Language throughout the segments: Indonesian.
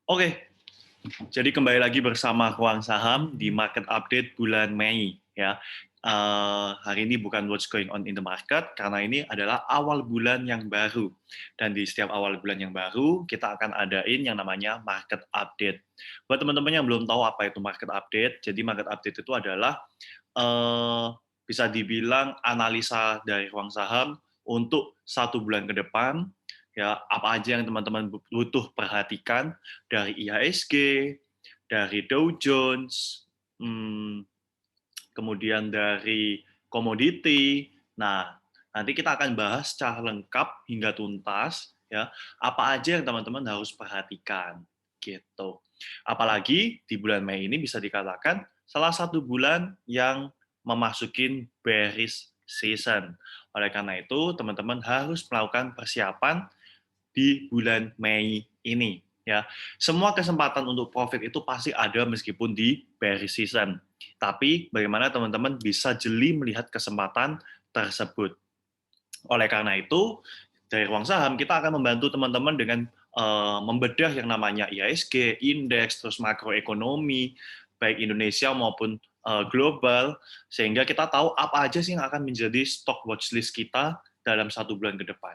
Oke, jadi kembali lagi bersama Ruang Saham di Market Update bulan Mei ya. Hari ini bukan what's going on in the market karena ini adalah awal bulan yang baru. Dan di setiap awal bulan yang baru kita akan adain yang namanya market update. Buat teman-teman yang belum tahu apa itu market update, jadi market update itu adalah eh, bisa dibilang analisa dari Ruang Saham untuk 1 bulan ke depan, ya apa aja yang teman-teman butuh perhatikan dari IHSG, dari Dow Jones, kemudian dari komoditi. Nah, nanti kita akan bahas secara lengkap hingga tuntas ya apa aja yang teman-teman harus perhatikan gitu. Apalagi di bulan Mei ini bisa dikatakan salah satu bulan yang memasukin bearish season. Oleh karena itu, teman-teman harus melakukan persiapan di bulan Mei ini ya. Semua kesempatan untuk profit itu pasti ada meskipun di bearish season. Tapi bagaimana teman-teman bisa jeli melihat kesempatan tersebut. Oleh karena itu, dari Ruang Saham kita akan membantu teman-teman dengan membedah yang namanya IHSG, indeks, terus makroekonomi, baik Indonesia maupun global, sehingga kita tahu apa aja sih yang akan menjadi stock watchlist kita dalam 1 bulan ke depan.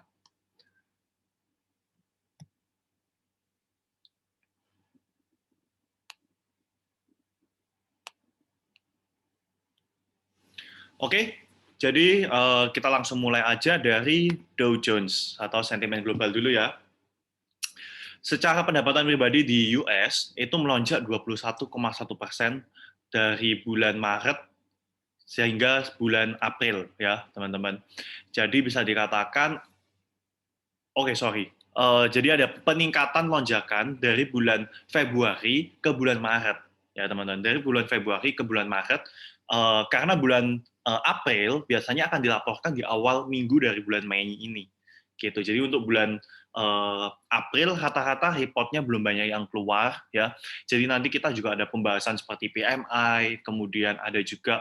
Oke, jadi kita langsung mulai aja dari Dow Jones atau sentimen global dulu ya. Secara pendapatan pribadi di US itu melonjak 21,1% dari bulan Maret sehingga bulan April ya teman-teman. Jadi bisa dikatakan, jadi ada peningkatan lonjakan dari bulan Februari ke bulan Maret ya teman-teman. Dari bulan Februari ke bulan Maret, karena bulan April biasanya akan dilaporkan di awal minggu dari bulan Mei ini gitu. Jadi untuk bulan April rata-rata reportnya belum banyak yang keluar ya. Jadi nanti kita juga ada pembahasan seperti PMI, kemudian ada juga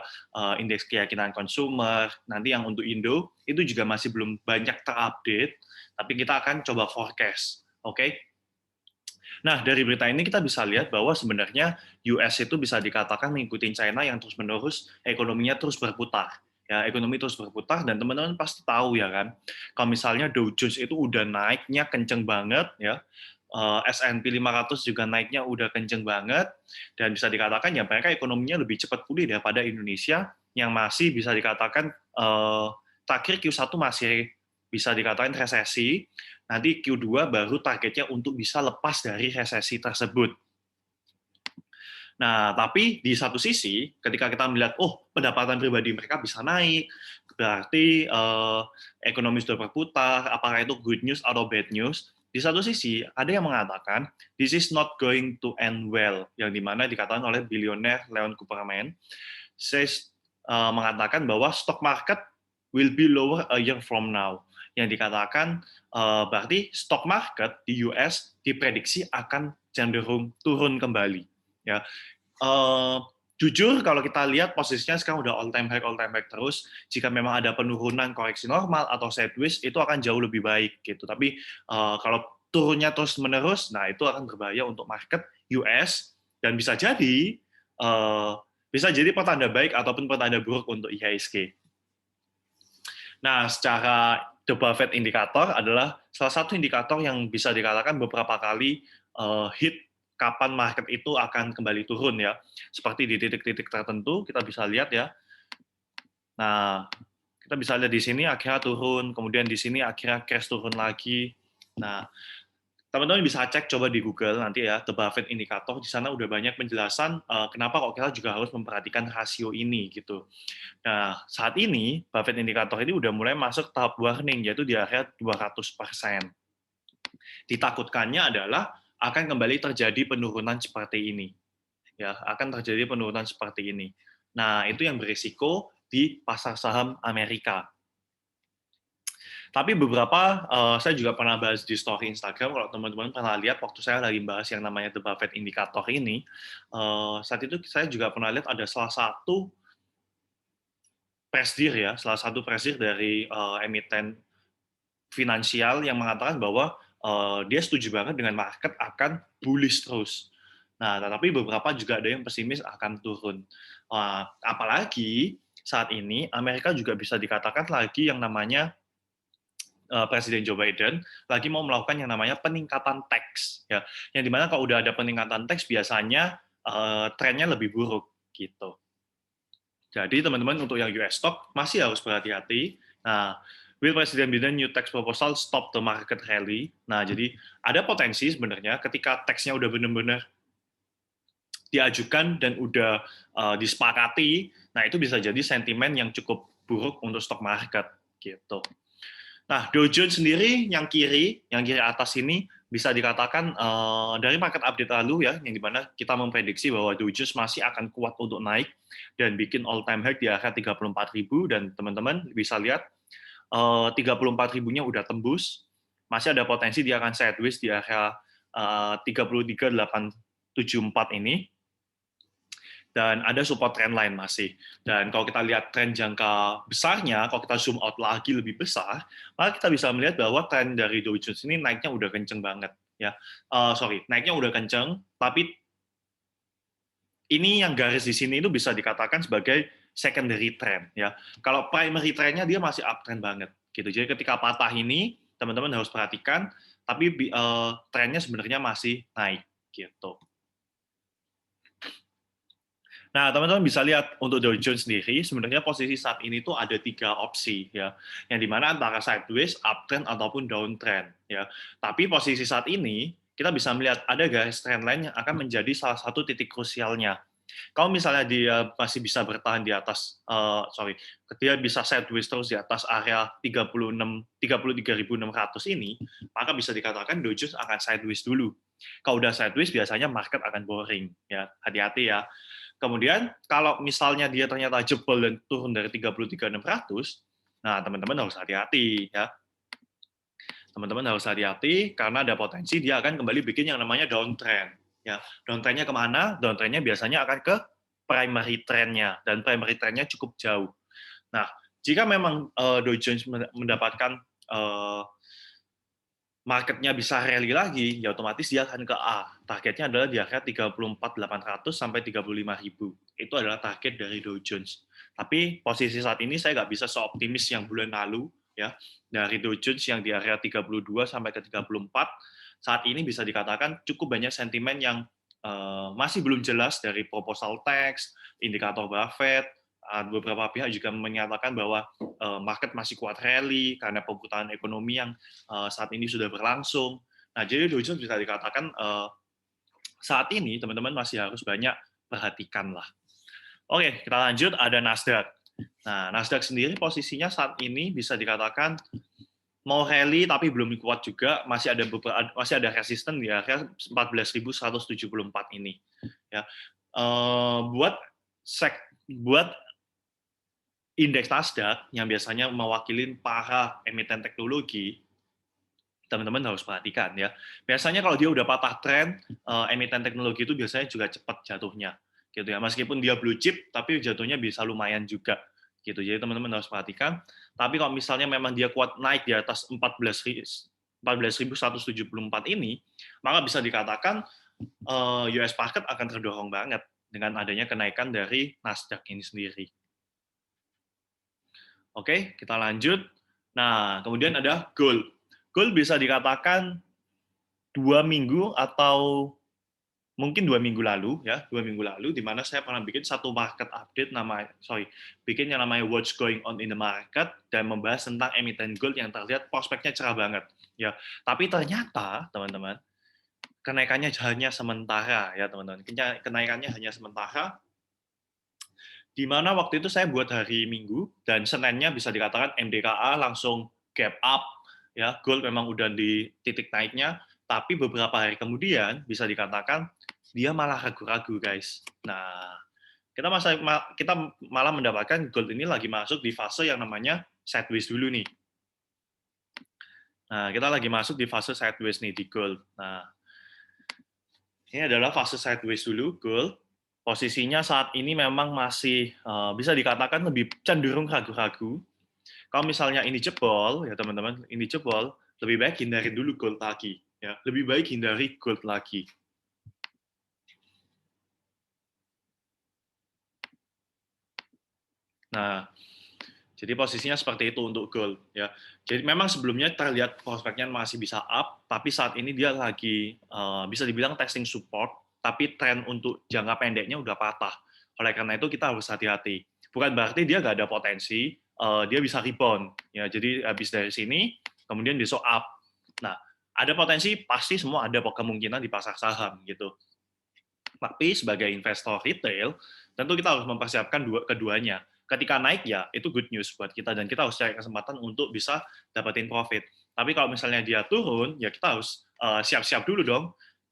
indeks keyakinan konsumer. Nanti yang untuk Indo itu juga masih belum banyak terupdate, tapi kita akan coba forecast. Oke? Nah, dari berita ini kita bisa lihat bahwa sebenarnya US itu bisa dikatakan mengikuti China yang terus-menerus ekonominya terus berputar. Ya, ekonomi terus berputar dan teman-teman pasti tahu ya kan, kalau misalnya Dow Jones itu udah naiknya kenceng banget ya, S&P 500 juga naiknya udah kenceng banget, dan bisa dikatakan ya mereka ekonominya lebih cepat pulih daripada Indonesia yang masih bisa dikatakan terakhir Q1 masih bisa dikatakan resesi, nanti Q2 baru targetnya untuk bisa lepas dari resesi tersebut. Nah, tapi di satu sisi, ketika kita melihat, oh, pendapatan pribadi mereka bisa naik, berarti ekonomi sudah berputar, apakah itu good news atau bad news? Di satu sisi, ada yang mengatakan, this is not going to end well, yang dimana dikatakan oleh bilioner Leon Cooperman, mengatakan bahwa stock market will be lower a year from now. Yang dikatakan berarti stock market di US diprediksi akan cenderung turun kembali. Ya, jujur kalau kita lihat posisinya sekarang udah all time high terus. Jika memang ada penurunan koreksi normal atau sideways itu akan jauh lebih baik gitu. Tapi kalau turunnya terus menerus, nah itu akan berbahaya untuk market US dan bisa jadi pertanda baik ataupun pertanda buruk untuk IHSG. Nah, secara The Buffett Indicator adalah salah satu indikator yang bisa dikatakan beberapa kali hit kapan market itu akan kembali turun ya. Seperti di titik-titik tertentu kita bisa lihat ya. Nah, kita bisa lihat di sini akhirnya turun, kemudian di sini akhirnya crash turun lagi. Nah, teman-teman bisa cek coba di Google nanti ya, The Buffett Indicator, di sana udah banyak penjelasan kenapa kok kita juga harus memperhatikan rasio ini gitu. Nah, saat ini Buffett Indicator ini udah mulai masuk tahap warning, yaitu di area 200%. Ditakutkannya adalah akan kembali terjadi penurunan seperti ini. Ya, akan terjadi penurunan seperti ini. Nah, itu yang berisiko di pasar saham Amerika. Tapi beberapa, saya juga pernah bahas di story Instagram, kalau teman-teman pernah lihat waktu saya lagi bahas yang namanya The Buffett Indicator ini, saat itu saya juga pernah lihat ada salah satu presidir ya, salah satu presidir dari emiten finansial yang mengatakan bahwa dia setuju banget dengan market akan bullish terus. Nah, tetapi beberapa juga ada yang pesimis akan turun. Apalagi saat ini Amerika juga bisa dikatakan lagi yang namanya Presiden Joe Biden lagi mau melakukan yang namanya peningkatan tax, ya, yang dimana kalau udah ada peningkatan tax biasanya trennya lebih buruk gitu. Jadi teman-teman untuk yang US stock masih harus berhati-hati. Nah, will President Biden new tax proposal stop the market rally? Nah, jadi ada potensi sebenarnya ketika taxnya udah benar-benar diajukan dan udah disepakati, nah itu bisa jadi sentimen yang cukup buruk untuk stock market gitu. Nah, Dow Jones sendiri yang kiri atas ini bisa dikatakan dari market update lalu ya, yang dimana kita memprediksi bahwa Dow Jones masih akan kuat untuk naik dan bikin all time high di area 34.000 dan teman-teman bisa lihat 34.000-nya udah tembus, masih ada potensi dia akan sideways di area 33.874 ini dan ada support trend line masih. Dan kalau kita lihat tren jangka besarnya, kalau kita zoom out lagi lebih besar, maka kita bisa melihat bahwa tren dari Dow Jones ini naiknya udah kenceng banget. Ya, naiknya udah kenceng, tapi ini yang garis di sini itu bisa dikatakan sebagai secondary trend. Ya, kalau primary trendnya dia masih uptrend banget. Gitu. Jadi ketika patah ini, teman-teman harus perhatikan, tapi trennya sebenarnya masih naik. Gitu. Nah, teman-teman bisa lihat untuk Dow Jones sendiri, sebenarnya posisi saat ini tuh ada 3 opsi ya, yang dimana antara sideways, uptrend ataupun downtrend ya. Tapi posisi saat ini kita bisa melihat ada garis trend line yang akan menjadi salah satu titik krusialnya. Kalau misalnya dia masih bisa bertahan di atas, dia bisa sideways terus di atas area 33.600 ini, maka bisa dikatakan Dow Jones akan sideways dulu. Kalau udah sideways biasanya market akan boring ya, hati-hati ya. Kemudian kalau misalnya dia ternyata jebol dan turun dari 33.600, nah teman-teman harus hati-hati ya. Teman-teman harus hati-hati karena ada potensi dia akan kembali bikin yang namanya downtrend. Ya, downtrendnya kemana? Downtrendnya biasanya akan ke primary trendnya dan primary trendnya cukup jauh. Nah, jika memang Dow Jones mendapatkan marketnya bisa rally lagi, ya otomatis dia akan ke A. Targetnya adalah di area 34.800 sampai 35.000. Itu adalah target dari Dow Jones. Tapi posisi saat ini saya nggak bisa seoptimis yang bulan lalu, ya. Dari Dow Jones yang di area 32 sampai ke 34, saat ini bisa dikatakan cukup banyak sentimen yang masih belum jelas dari proposal tax, indikator Buffett, beberapa pihak juga menyatakan bahwa market masih kuat rally karena perputaran ekonomi yang saat ini sudah berlangsung. Nah, jadi Dow Jones bisa dikatakan saat ini teman-teman masih harus banyak perhatikan lah. Oke, kita lanjut ada Nasdaq. Nah, Nasdaq sendiri posisinya saat ini bisa dikatakan mau rally tapi belum kuat juga, masih ada resisten di area 14.174 ini. Ya, buat indeks Nasdaq yang biasanya mewakili para emiten teknologi, teman-teman harus perhatikan ya. Biasanya kalau dia udah patah tren, emiten teknologi itu biasanya juga cepat jatuhnya, gitu ya. Meskipun dia blue chip, tapi jatuhnya bisa lumayan juga, gitu. Jadi teman-teman harus perhatikan. Tapi kalau misalnya memang dia kuat naik di atas 14.174 ini, maka bisa dikatakan US market akan terdorong banget dengan adanya kenaikan dari Nasdaq ini sendiri. Oke, kita lanjut. Nah, kemudian ada gold. Gold bisa dikatakan 2 minggu atau mungkin 2 minggu lalu, ya, 2 minggu lalu, di mana saya pernah bikin satu market update bikin yang namanya What's Going On in the Market dan membahas tentang emiten gold yang terlihat prospeknya cerah banget, ya. Tapi ternyata, teman-teman, kenaikannya hanya sementara, ya, teman-teman. Kenaikannya hanya sementara. Di mana waktu itu saya buat hari Minggu dan Seninnya bisa dikatakan MDKA langsung gap up, ya, gold memang udah di titik naiknya, tapi beberapa hari kemudian bisa dikatakan dia malah ragu-ragu, guys. Nah, kita malah mendapatkan gold ini lagi masuk di fase yang namanya sideways dulu nih. Nah, kita lagi masuk di fase sideways nih di gold. Nah, ini adalah fase sideways dulu gold. Posisinya saat ini memang masih bisa dikatakan lebih cenderung ragu-ragu. Kalau misalnya ini jebol, ya teman-teman, ini jebol, lebih baik hindari dulu gold lagi. Ya, lebih baik hindari gold lagi. Nah, jadi posisinya seperti itu untuk gold. Ya, jadi memang sebelumnya terlihat prospeknya masih bisa up, tapi saat ini dia lagi bisa dibilang testing support, tapi tren untuk jangka pendeknya udah patah. Oleh karena itu kita harus hati-hati. Bukan berarti dia nggak ada potensi, dia bisa rebound. Ya, jadi habis dari sini, kemudian besok up. Nah, ada potensi pasti semua ada kemungkinan di pasar saham gitu. Tapi sebagai investor retail, tentu kita harus mempersiapkan keduanya. Ketika naik ya itu good news buat kita dan kita harus cari kesempatan untuk bisa dapetin profit. Tapi kalau misalnya dia turun, ya kita harus siap-siap dulu dong.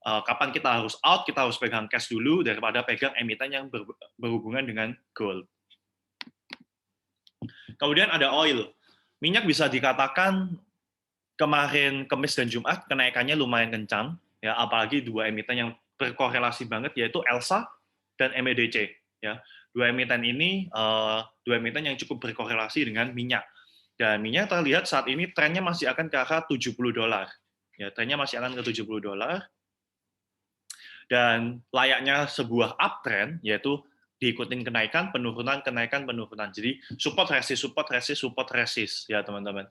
Kapan kita harus out, kita harus pegang cash dulu daripada pegang emiten yang berhubungan dengan gold. Kemudian ada oil. Minyak bisa dikatakan kemarin Kamis dan Jumat kenaikannya lumayan kencang, ya apalagi dua emiten yang berkorelasi banget yaitu ELSA dan MEDC. Ya, dua emiten ini dua emiten yang cukup berkorelasi dengan minyak. Dan minyak terlihat saat ini trennya masih akan ke arah $70. Ya, trennya masih akan ke $70. Dan layaknya sebuah uptrend yaitu diikutin kenaikan, penurunan, kenaikan, penurunan. Jadi support resist, support resist, support resist ya teman-teman.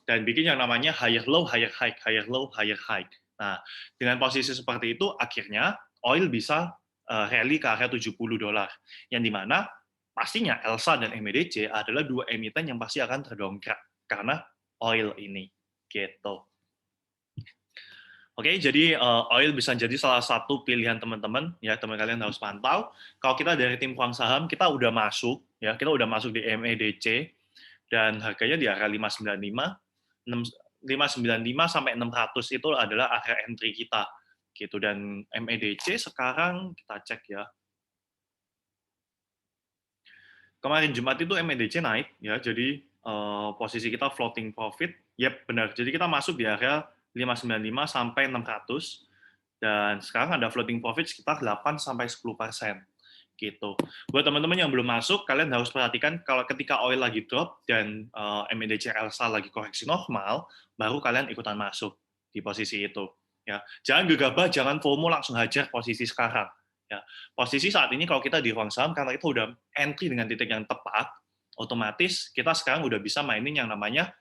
Dan bikin yang namanya higher low, higher high, higher low, higher high. Nah, dengan posisi seperti itu akhirnya oil bisa rally ke area $70. Yang dimana pastinya ELSA dan MEDC adalah dua emiten yang pasti akan terdongkrak karena oil ini. Gitu. Oke, jadi oil bisa jadi salah satu pilihan teman-teman, ya teman kalian harus pantau. Kalau kita dari tim Kuang Saham, kita udah masuk, ya kita udah masuk di MEDC dan harganya di area 595, 595 sampai 600 itu adalah area entry kita, gitu. Dan MEDC sekarang kita cek ya. Kemarin Jumat itu MEDC naik, ya jadi posisi kita floating profit, yep benar. Jadi kita masuk di area 595 sampai 600 dan sekarang ada floating profit sekitar 8 sampai 10% gitu. Buat teman-teman yang belum masuk, kalian harus perhatikan kalau ketika oil lagi drop dan MEDC ELSA lagi koreksi normal, baru kalian ikutan masuk di posisi itu. Ya, jangan gegabah, jangan FOMO langsung hajar posisi sekarang. Ya, posisi saat ini kalau kita di ruang saham karena kita udah entry dengan titik yang tepat, otomatis kita sekarang udah bisa mainin yang namanya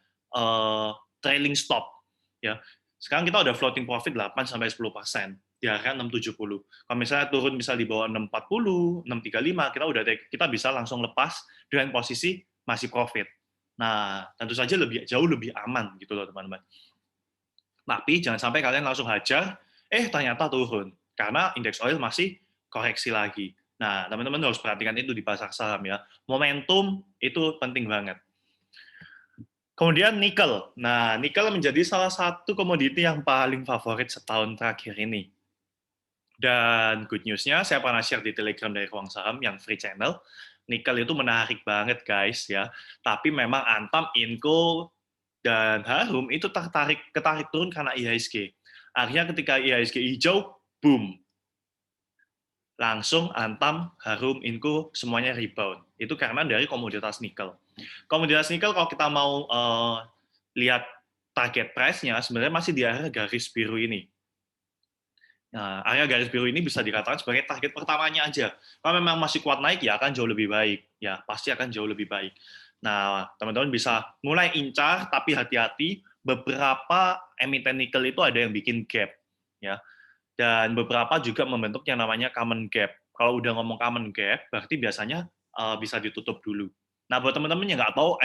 trailing stop. Ya, sekarang kita udah floating profit 8 sampai 10% di area 670. Kalau misalnya turun bisa di bawah 640, 635, kita bisa langsung lepas dengan posisi masih profit. Nah, tentu saja jauh lebih aman gitu loh teman-teman. Tapi jangan sampai kalian langsung hajar, ternyata turun karena indeks oil masih koreksi lagi. Nah, teman-teman harus perhatikan itu di pasar saham ya. Momentum itu penting banget. Kemudian nikel. Nah, nikel menjadi salah satu komoditi yang paling favorit setahun terakhir ini. Dan good news-nya, saya pernah share di Telegram dari Ruang Saham yang free channel. Nikel itu menarik banget, guys ya. Tapi memang Antam, Inco, dan Harum itu ketarik turun karena IHSG. Akhirnya ketika IHSG hijau, boom. Langsung Antam, Harum, Inco, semuanya rebound. Itu karena dari komoditas nikel. Komoditas nikel kalau kita mau lihat target price-nya, sebenarnya masih di area garis biru ini. Nah, area garis biru ini bisa dikatakan sebagai target pertamanya aja. Kalau memang masih kuat naik, ya akan jauh lebih baik. Ya, pasti akan jauh lebih baik. Nah, teman-teman bisa mulai incar, tapi hati-hati, beberapa emiten nikel itu ada yang bikin gap. Ya, dan beberapa juga membentuk yang namanya common gap. Kalau udah ngomong common gap, berarti biasanya bisa ditutup dulu. Nah, buat teman-teman yang nggak tahu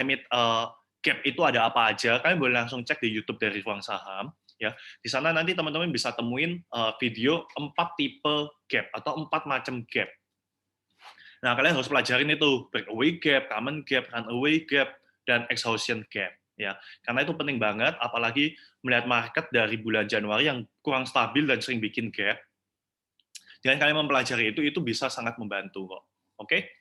gap itu ada apa aja, kalian boleh langsung cek di YouTube dari Ruang Saham. Ya, di sana nanti teman-teman bisa temuin video 4 tipe gap atau 4 macam gap. Nah, kalian harus pelajarin itu breakaway gap, common gap, runaway gap, dan exhaustion gap. Ya, karena itu penting banget, apalagi melihat market dari bulan Januari yang kurang stabil dan sering bikin gap. Dengan kalian mempelajari itu bisa sangat membantu kok. Oke?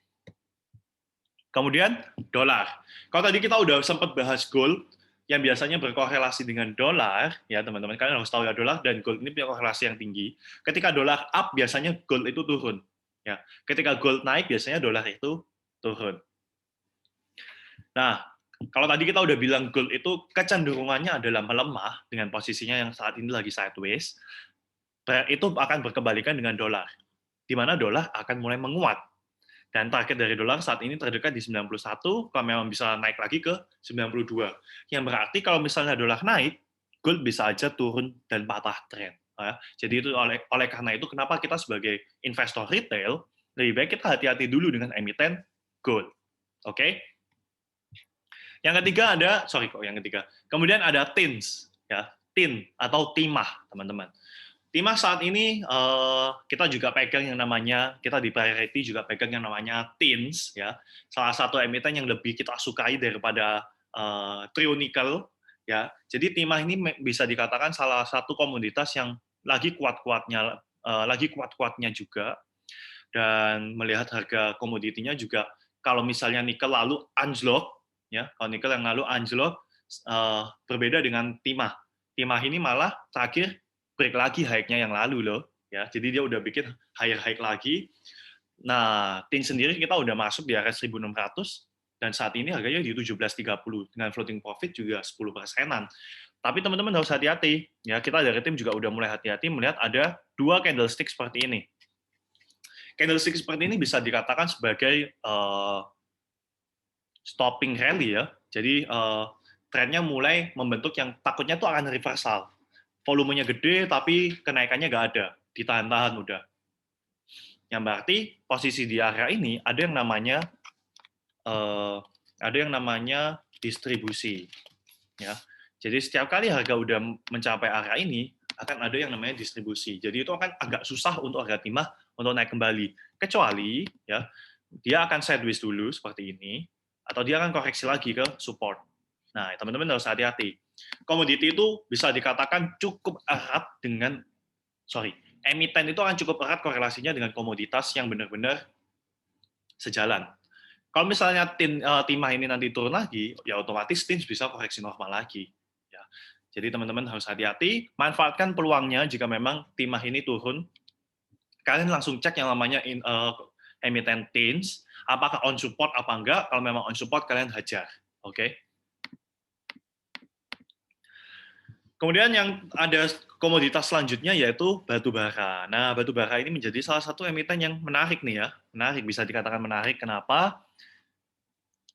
Kemudian dolar. Kalau tadi kita udah sempat bahas gold, yang biasanya berkorelasi dengan dolar, ya teman-teman, kalian harus tahu ya dolar dan gold ini punya korelasi yang tinggi. Ketika dolar up, biasanya gold itu turun. Ya, ketika gold naik, biasanya dolar itu turun. Nah, Kalau tadi kita udah bilang gold itu kecenderungannya adalah melemah dengan posisinya yang saat ini lagi sideways, itu akan berkebalikan dengan dolar, di mana dolar akan mulai menguat. Dan target dari dolar saat ini terdekat di 91, kalau memang bisa naik lagi ke 92. Yang berarti kalau misalnya dolar naik, gold bisa aja turun dan patah tren. Ya. Jadi itu oleh karena itu kenapa kita sebagai investor retail lebih baik kita hati-hati dulu dengan emiten gold. Oke? Yang ketiga ada, sorry kok yang ketiga. Kemudian ada TINS, ya, TIN atau timah, teman-teman. Timah saat ini kita juga pegang yang namanya, kita di Priority juga pegang yang namanya TINS, ya, salah satu emiten yang lebih kita sukai daripada Trio Nickel, ya. Jadi timah ini bisa dikatakan salah satu komoditas yang lagi kuat-kuatnya, juga, dan melihat harga komoditinya juga, kalau misalnya nikel lalu anjlok, ya, kalau nikel yang lalu anjlok, berbeda dengan timah. Timah ini malah terakhir break lagi high-nya yang lalu loh, ya. Jadi dia udah bikin higher high lagi. Nah, TIN sendiri kita udah masuk di area 1.600 dan saat ini harganya di 17.30 dengan floating profit juga 10%-an. Tapi teman-teman harus hati-hati, ya. Kita dari tim juga udah mulai hati-hati melihat ada dua candlestick seperti ini. Candlestick seperti ini bisa dikatakan sebagai stopping rally, ya. Jadi trennya mulai membentuk yang takutnya tuh akan reversal. Volumenya gede tapi kenaikannya nggak ada, ditahan-tahan udah. Yang berarti posisi di area ini ada yang namanya distribusi, ya. Jadi setiap kali harga udah mencapai area ini akan ada yang namanya distribusi. Jadi itu akan agak susah untuk harga timah untuk naik kembali. Kecuali, ya, dia akan sideways dulu seperti ini, atau dia akan koreksi lagi ke support. Nah, teman-teman harus hati-hati. Komoditi itu bisa dikatakan cukup erat dengan, emiten itu akan cukup erat korelasinya dengan komoditas yang benar-benar sejalan. Kalau misalnya timah ini nanti turun lagi, ya otomatis TIN bisa koreksi normal lagi. Ya. Jadi teman-teman harus hati-hati, manfaatkan peluangnya jika memang timah ini turun. Kalian langsung cek yang namanya emiten TINS, apakah on support apa enggak. Kalau memang on support, kalian hajar. Oke? Kemudian yang ada komoditas selanjutnya yaitu batu bara. Nah, batu bara ini menjadi salah satu emiten yang menarik nih, ya. Menarik, bisa dikatakan menarik. Kenapa?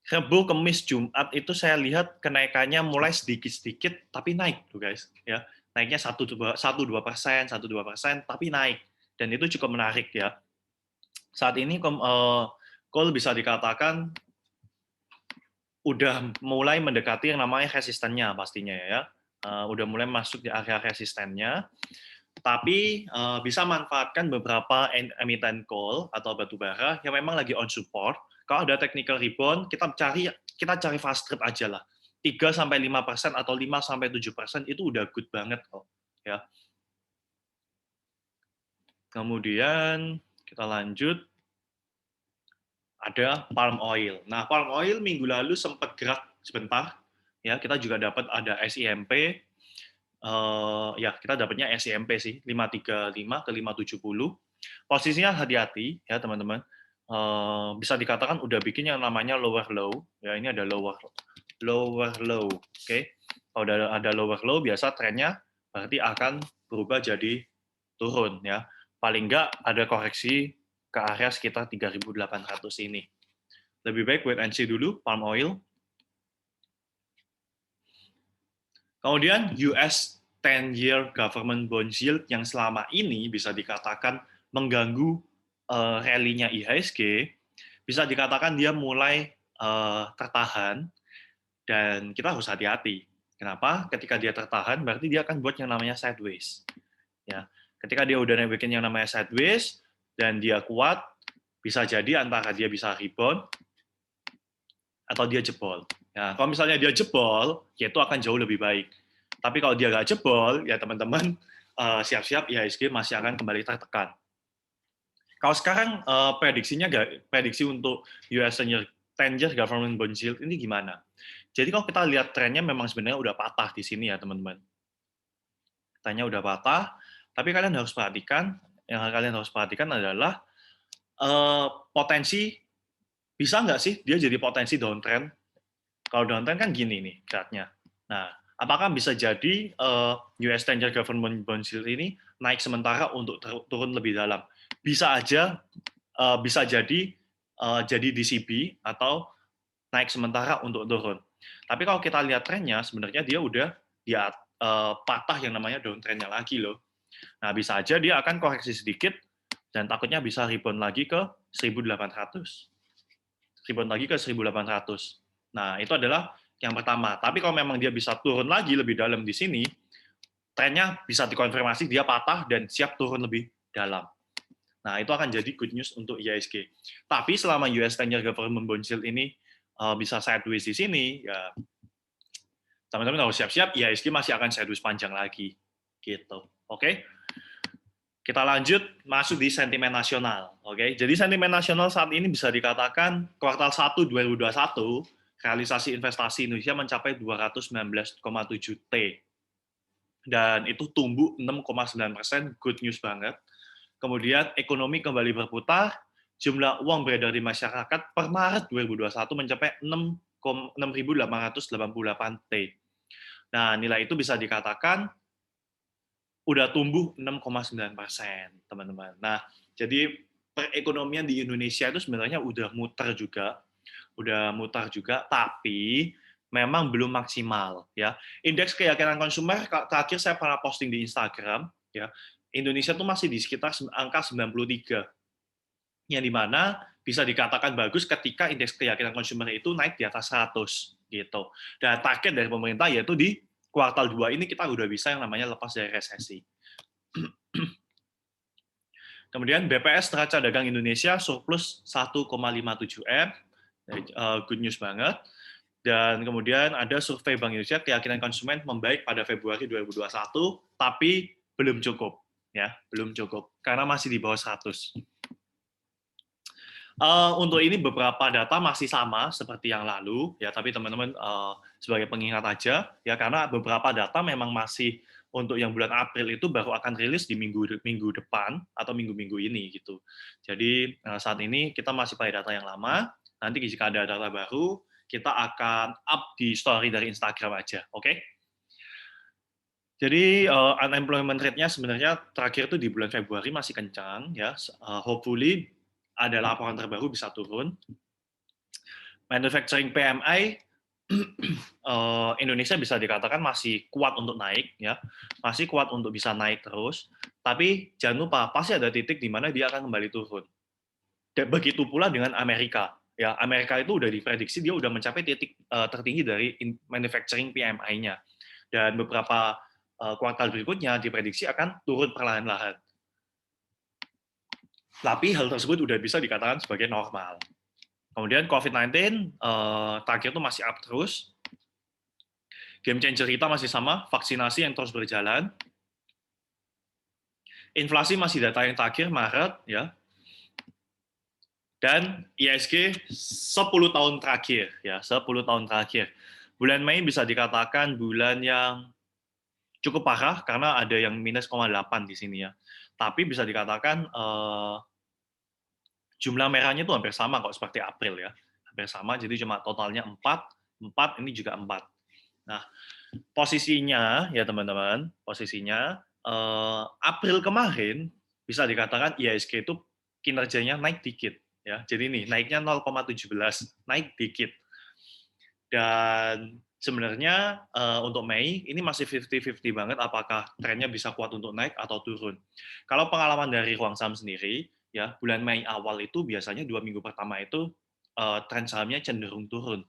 Rabu, Kamis, Jumat itu saya lihat kenaikannya mulai sedikit-sedikit tapi naik tuh guys, ya. Naiknya 1-2%, 1-2%, tapi naik. Dan itu cukup menarik, ya. Saat ini gold bisa dikatakan udah mulai mendekati yang namanya resistennya pastinya, ya. Udah mulai masuk di area resistennya. Tapi bisa manfaatkan beberapa emiten coal atau batu bara yang memang lagi on support. Kalau ada technical rebound, kita cari fast trade aja lah. 3-5% atau 5-7% itu udah good banget kok, ya. Kemudian kita lanjut, ada palm oil. Nah, palm oil minggu lalu sempat gerak sebentar, ya. Kita juga dapat ada SIMP. Ya, kita dapatnya SIMP sih, 535 ke 570. Posisinya hati-hati, ya teman-teman. Bisa dikatakan udah bikin yang namanya lower low. Ya, ini ada lower low. Oke. Kalau ada lower low, biasa trennya berarti akan berubah jadi turun, ya. Paling nggak ada koreksi ke area sekitar 3.800 ini. Lebih baik wait and see dulu, palm oil. Kemudian US 10-year government bond yield yang selama ini bisa dikatakan mengganggu rally-nya IHSG, bisa dikatakan dia mulai tertahan, dan kita harus hati-hati. Kenapa? Ketika dia tertahan, berarti dia akan buat yang namanya sideways. Ya, ketika dia udah bikin yang namanya sideways dan dia kuat, bisa jadi antara dia bisa rebound atau dia jebol. Ya, kalau misalnya dia jebol, ya itu akan jauh lebih baik. Tapi kalau dia nggak jebol, ya teman-teman siap-siap IHSG masih akan kembali tertekan. Kalau sekarang prediksi untuk US 10-year government bond yield ini gimana? Jadi kalau kita lihat trennya memang sebenarnya udah patah di sini ya teman-teman. Trennya udah patah, tapi kalian harus perhatikan, yang kalian harus perhatikan adalah potensi, bisa nggak sih dia jadi potensi downtrend? Kalau downtrend kan gini nih chart-nya. Nah, apakah bisa jadi US 10-year government bond yield ini naik sementara untuk turun lebih dalam? Bisa aja, bisa jadi DCB atau naik sementara untuk turun. Tapi kalau kita lihat trennya, sebenarnya dia udah dia patah yang namanya downtrend-nya lagi loh. Nah, bisa aja dia akan koreksi sedikit dan takutnya bisa rebound lagi ke 1800. Rebound lagi ke 1800. Nah, itu adalah yang pertama. Tapi kalau memang dia bisa turun lagi lebih dalam di sini, trennya bisa dikonfirmasi dia patah dan siap turun lebih dalam. Nah, itu akan jadi good news untuk IHSG. Tapi selama US 10-year government bond yield ini bisa sideways di sini, ya teman-teman harus siap-siap IHSG masih akan sideways panjang lagi. Gitu. Oke? Kita lanjut masuk di sentimen nasional. Oke? Jadi sentimen nasional saat ini bisa dikatakan kuartal 1 2021 realisasi investasi Indonesia mencapai 219,7 T. Dan itu tumbuh 6,9%, good news banget. Kemudian ekonomi kembali berputar, jumlah uang beredar di masyarakat per Maret 2021 mencapai 6.888 T. Nah, nilai itu bisa dikatakan udah tumbuh 6,9%, teman-teman. Nah, jadi perekonomian di Indonesia itu sebenarnya udah mutar juga, tapi memang belum maksimal ya. Indeks keyakinan konsumer terakhir saya pernah posting di Instagram ya. Indonesia tuh masih di sekitar angka 93, yang dimana bisa dikatakan bagus ketika indeks keyakinan konsumer itu naik di atas 100 gitu. Dan target dari pemerintah yaitu di kuartal 2 ini kita udah bisa yang namanya lepas dari resesi. Kemudian BPS neraca dagang Indonesia surplus 1,57 M, good news banget. Dan kemudian ada survei Bank Indonesia keyakinan konsumen membaik pada Februari 2021, tapi belum cukup, ya, belum cukup karena masih di bawah 100. Untuk ini beberapa data masih sama seperti yang lalu, ya, tapi teman-teman sebagai pengingat aja, ya, karena beberapa data memang masih untuk yang bulan April itu baru akan rilis di minggu depan atau minggu-minggu ini gitu. Jadi saat ini kita masih pakai data yang lama. Nanti jika ada data baru, kita akan up di story dari Instagram aja, oke? Jadi unemployment rate-nya sebenarnya terakhir itu di bulan Februari masih kencang, ya. Hopefully ada laporan terbaru bisa turun. Manufacturing PMI Indonesia bisa dikatakan masih kuat untuk naik, ya, masih kuat untuk bisa naik terus. Tapi jangan lupa pasti ada titik di mana dia akan kembali turun. Dan begitu pula dengan Amerika. Ya, Amerika itu udah diprediksi dia udah mencapai titik tertinggi dari manufacturing PMI-nya. Dan beberapa kuartal berikutnya diprediksi akan turun perlahan-lahan. Tapi hal tersebut udah bisa dikatakan sebagai normal. Kemudian COVID-19 terakhir itu masih up terus. Game changer kita masih sama, vaksinasi yang terus berjalan. Inflasi masih data yang terakhir Maret, ya. Dan ISG 10 tahun terakhir, ya, 10 tahun terakhir. Bulan Mei bisa dikatakan bulan yang cukup parah karena ada yang minus 0,8 di sini, ya. Tapi bisa dikatakan jumlah merahnya itu hampir sama kok seperti April, ya. Hampir sama, jadi cuma totalnya 4, ini juga 4. Nah, posisinya ya teman-teman, posisinya April kemarin bisa dikatakan IHSG itu kinerjanya naik dikit, ya. Jadi nih naiknya 0,17, naik dikit. Dan sebenarnya untuk Mei ini masih 50-50 banget apakah trennya bisa kuat untuk naik atau turun. Kalau pengalaman dari Ruang Saham sendiri, ya, bulan Mei awal itu biasanya 2 minggu pertama itu tren sahamnya cenderung turun.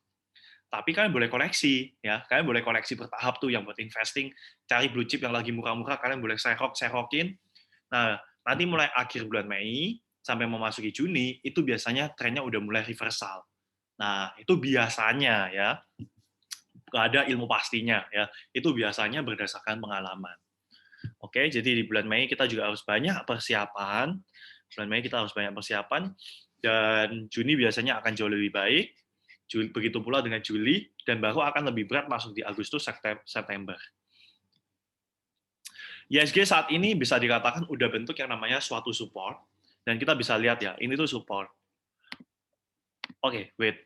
Tapi kalian boleh koleksi, ya. Kalian boleh koleksi bertahap tuh yang buat investing, cari blue chip yang lagi murah-murah, kalian boleh serokin. Nah, nanti mulai akhir bulan Mei sampai memasuki Juni, itu biasanya trennya udah mulai reversal. Nah, itu biasanya ya, nggak ada ilmu pastinya ya. Itu biasanya berdasarkan pengalaman. Oke, jadi di bulan Mei kita juga harus banyak persiapan. Bulan Mei kita harus banyak persiapan dan Juni biasanya akan jauh lebih baik. Begitu pula dengan Juli, dan baru akan lebih berat masuk di Agustus, September. ISG saat ini bisa dikatakan udah bentuk yang namanya suatu support, dan kita bisa lihat ya, ini tuh support. Oke, wait.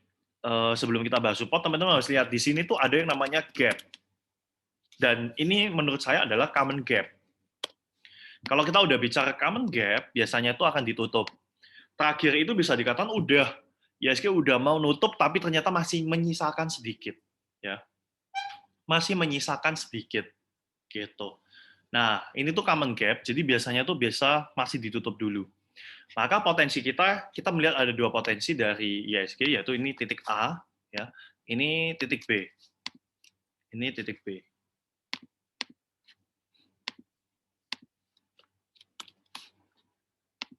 sebelum kita bahas support, teman-teman harus lihat di sini tuh ada yang namanya gap. Dan ini menurut saya adalah common gap. Kalau kita udah bicara common gap, biasanya itu akan ditutup. Terakhir itu bisa dikatakan udah, IHSG udah mau nutup, tapi ternyata masih menyisakan sedikit, ya, masih menyisakan sedikit, gitu. Nah, ini tuh common gap, jadi biasanya tuh biasa masih ditutup dulu. Maka potensi kita melihat ada dua potensi dari IHSG, yaitu ini titik A, ya, ini titik B, ini titik B.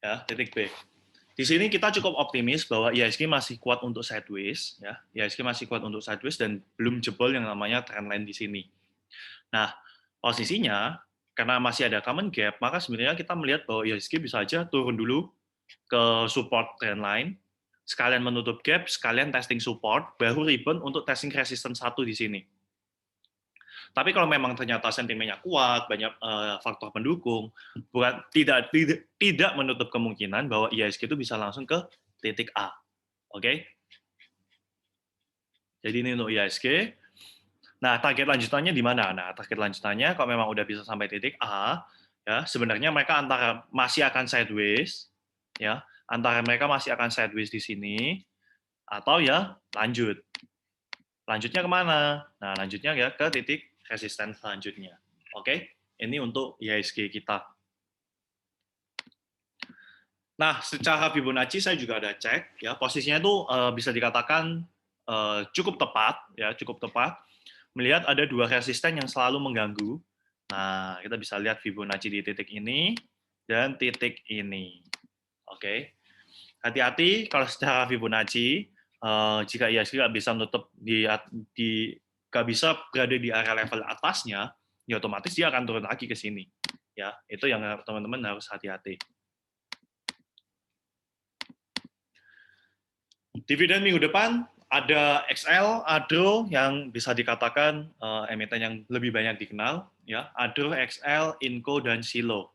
Ya, titik B. Di sini kita cukup optimis bahwa IHSG masih kuat untuk sideways, ya. IHSG masih kuat untuk sideways dan belum jebol yang namanya trendline di sini. Nah, posisinya karena masih ada common gap, maka sebenarnya kita melihat bahwa IHSG bisa aja turun dulu ke support trendline, sekalian menutup gap, sekalian testing support, baru rebound untuk testing resistance 1 di sini. Tapi kalau memang ternyata sentimennya kuat, banyak faktor pendukung, bukan tidak menutup kemungkinan bahwa IHSG itu bisa langsung ke titik A. Oke? Jadi ini untuk IHSG. Nah, target lanjutannya di mana? Nah, target lanjutannya kalau memang udah bisa sampai titik A, ya sebenarnya mereka antara masih akan sideways, ya, antara mereka masih akan sideways di sini, atau ya lanjut. Lanjutnya kemana? Nah, lanjutnya ya ke titik resisten selanjutnya. Oke? Ini untuk IHSG kita. Nah, secara Fibonacci saya juga ada cek, ya posisinya itu bisa dikatakan cukup tepat, ya cukup tepat. Melihat ada dua resisten yang selalu mengganggu. Nah, kita bisa lihat Fibonacci di titik ini dan titik ini. Oke, hati-hati kalau secara Fibonacci, jika IHSG nggak bisa menutup nggak bisa berada di area level atasnya, ya otomatis dia akan turun lagi ke sini. Ya, itu yang teman-teman harus hati-hati. Dividen minggu depan ada XL, Adro yang bisa dikatakan emiten yang lebih banyak dikenal, ya Adro, XL, Inco, dan Silo.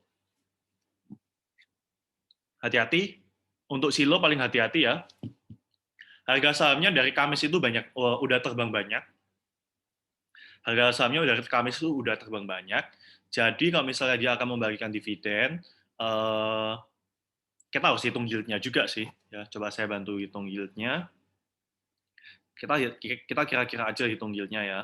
Hati-hati, untuk Silo paling hati-hati ya. Harga sahamnya dari Kamis itu udah terbang banyak. Harga sahamnya dari Kamis itu udah terbang banyak. Jadi kalau misalnya dia akan membagikan dividen, kita harus hitung yieldnya juga sih. Ya, coba saya bantu hitung yieldnya. Kita kira-kira aja hitung yieldnya ya.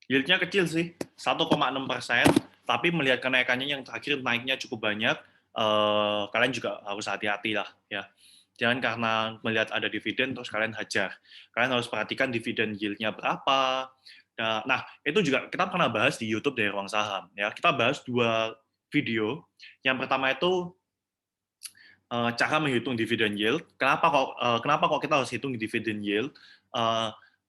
Yieldnya kecil sih, 1,6%, tapi melihat kenaikannya yang terakhir naiknya cukup banyak, kalian juga harus hati-hati lah ya. Jangan karena melihat ada dividen terus kalian hajar. Kalian harus perhatikan dividen yield-nya berapa. Nah, itu juga kita pernah bahas di YouTube dari Ruang Saham ya. Kita bahas dua video. Yang pertama itu cara menghitung dividen yield. Kenapa kok kita harus hitung dividen yield?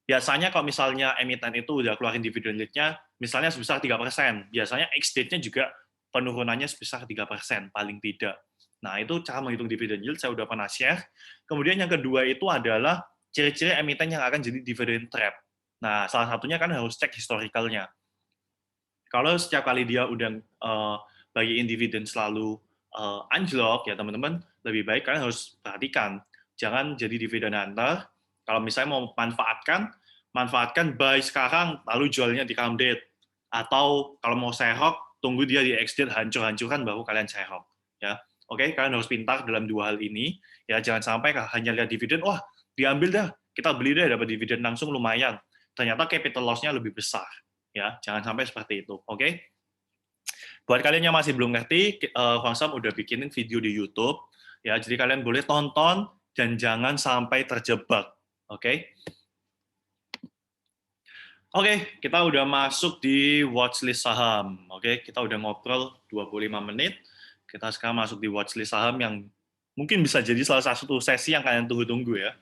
Biasanya kalau misalnya emiten itu udah keluarin dividen yield-nya, misalnya sebesar 3%, biasanya ex-date-nya juga penurunannya sebesar 3%, paling tidak. Nah, itu cara menghitung dividen yield, saya udah pernah share. Kemudian yang kedua itu adalah ciri-ciri emiten yang akan jadi dividen trap. Nah, salah satunya kan harus cek historicalnya. Kalau setiap kali dia udah bagiin dividen selalu anjlok, ya teman-teman, lebih baik kalian harus perhatikan. Jangan jadi dividen hunter. Kalau misalnya mau manfaatkan buy sekarang, lalu jualnya di calm date. Atau kalau mau sehok, tunggu dia di ex date hancur-hancuran, baru kalian sehok. Ya, oke, kalian harus pintar dalam dua hal ini. Ya, jangan sampai hanya lihat dividen, wah diambil dah, kita beli deh dapat dividen langsung lumayan. Ternyata capital loss-nya lebih besar. Ya, jangan sampai seperti itu. Oke? Buat kalian yang masih belum ngerti, Huang Sam udah bikinin video di YouTube, ya, jadi kalian boleh tonton dan jangan sampai terjebak, oke? Oke, kita udah masuk di watchlist saham, oke? Kita udah ngobrol 25 menit, kita sekarang masuk di watchlist saham yang mungkin bisa jadi salah satu sesi yang kalian tunggu-tunggu ya.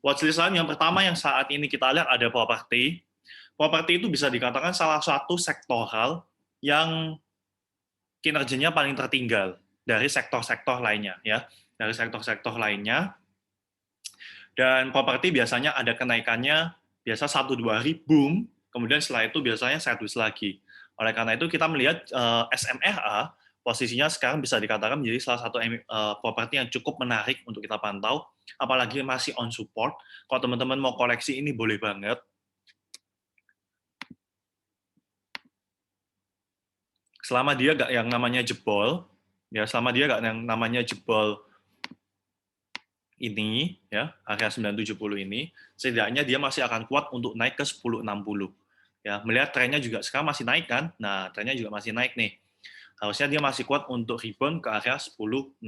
Watchlist saham yang pertama yang saat ini kita lihat ada properti. Properti itu bisa dikatakan salah satu sektoral yang kinerjanya paling tertinggal dari sektor-sektor lainnya ya, dari sektor-sektor lainnya. Dan properti biasanya ada kenaikannya biasa 1-2 hari boom, kemudian setelah itu biasanya sideways lagi. Oleh karena itu kita melihat SMRA posisinya sekarang bisa dikatakan menjadi salah satu properti yang cukup menarik untuk kita pantau, apalagi masih on support. Kalau teman-teman mau koleksi ini boleh banget. Selama dia nggak yang namanya jebol, ya selama dia nggak yang namanya jebol ini, ya area 970 ini, setidaknya dia masih akan kuat untuk naik ke 1060. Ya, melihat trennya juga sekarang masih naik kan? Nah, trennya juga masih naik nih. Harusnya dia masih kuat untuk rebound ke area 1060.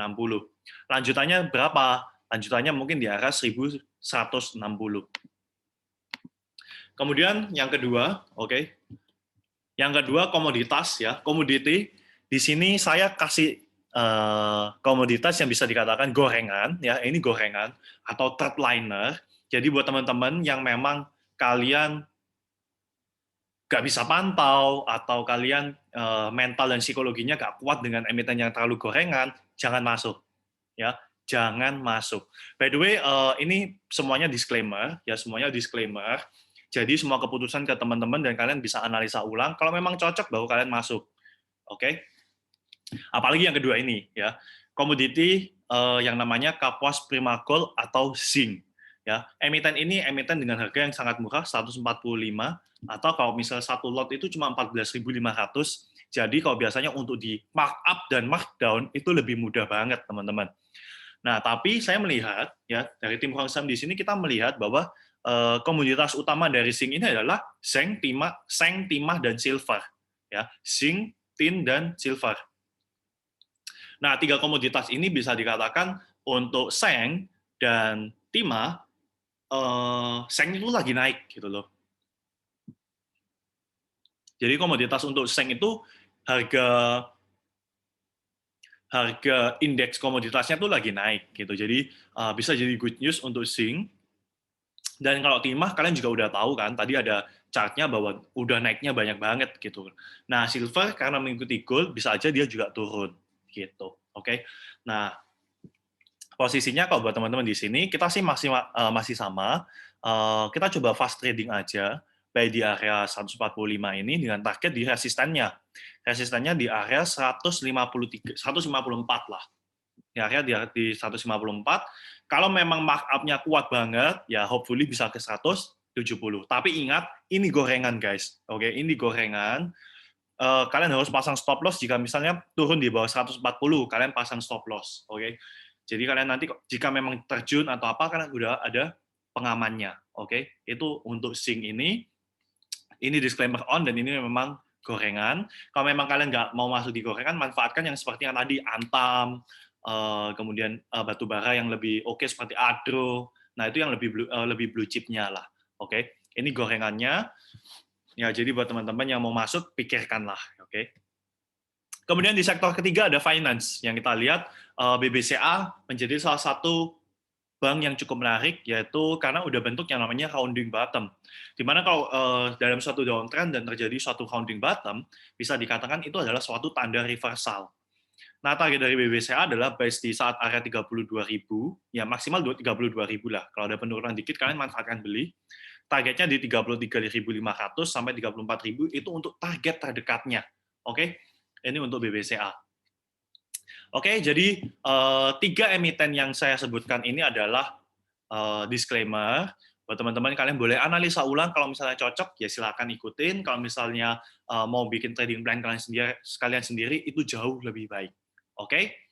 Lanjutannya berapa? Lanjutannya mungkin di area 1160. Kemudian yang kedua, oke. Yang kedua komoditas ya, komoditi. Di sini saya kasih komoditas yang bisa dikatakan gorengan ya, ini gorengan atau third liner. Jadi buat teman-teman yang memang kalian nggak bisa pantau atau kalian mental dan psikologinya nggak kuat dengan emiten yang terlalu gorengan, jangan masuk ya, jangan masuk. By the way, ini semuanya disclaimer ya, semuanya disclaimer. Jadi semua keputusan ke teman-teman dan kalian bisa analisa ulang. Kalau memang cocok baru kalian masuk, oke? Apalagi yang kedua ini ya, komoditi yang namanya Kapuas Primagol atau zinc. Ya, emiten ini emiten dengan harga yang sangat murah, 145, atau kalau misalnya satu lot itu cuma 14.500. Jadi kalau biasanya untuk di markup dan markdown itu lebih mudah banget, teman-teman. Nah, tapi saya melihat ya dari tim Huang Sam di sini kita melihat bahwa komoditas utama dari zinc ini adalah zinc, timah dan silver. Ya, zinc, tin dan silver. Nah, tiga komoditas ini bisa dikatakan untuk seng dan timah, seng itu lagi naik gitu loh. Jadi komoditas untuk seng itu harga indeks komoditasnya tuh lagi naik gitu. Jadi bisa jadi good news untuk zinc. Dan kalau timah kalian juga udah tahu kan, tadi ada chartnya bahwa udah naiknya banyak banget gitu. Nah, silver karena mengikuti gold bisa aja dia juga turun gitu. Oke. Nah, posisinya kalau buat teman-teman di sini kita sih masih sama. Kita coba fast trading aja baik di area 145 ini dengan target di resistennya. Resistennya di area 154 lah. Di area di 154. Kalau memang markup-nya kuat banget, ya hopefully bisa ke 170. Tapi ingat, ini gorengan guys. Oke, ini gorengan. Kalian harus pasang stop loss jika misalnya turun di bawah 140, kalian pasang stop loss. Oke. Jadi kalian nanti jika memang terjun atau apa, kalian udah ada pengamannya. Oke. Itu untuk zinc ini disclaimer on dan ini memang gorengan. Kalau memang kalian nggak mau masuk di gorengan, manfaatkan yang seperti yang tadi Antam, kemudian batu bara yang lebih oke seperti Adro. Nah itu yang lebih blue chipnya lah. Oke, ini gorengannya. Ya jadi buat teman-teman yang mau masuk pikirkanlah. Oke. Kemudian di sektor ketiga ada finance yang kita lihat BBCA menjadi salah satu bank yang cukup menarik, yaitu karena udah bentuk yang namanya rounding bottom. Dimana kalau dalam suatu downtrend dan terjadi suatu rounding bottom, bisa dikatakan itu adalah suatu tanda reversal. Nah, target dari BBCA adalah base di saat area 32.000, ya maksimal 32.000 lah. Kalau ada penurunan dikit, kalian manfaatkan beli. Targetnya di 33.500 sampai 34.000 itu untuk target terdekatnya. Oke, ini untuk BBCA. Oke, jadi tiga emiten yang saya sebutkan ini adalah disclaimer. Buat teman-teman, kalian boleh analisa ulang. Kalau misalnya cocok, ya silakan ikutin. Kalau misalnya mau bikin trading plan kalian sendiri, itu jauh lebih baik. Oke?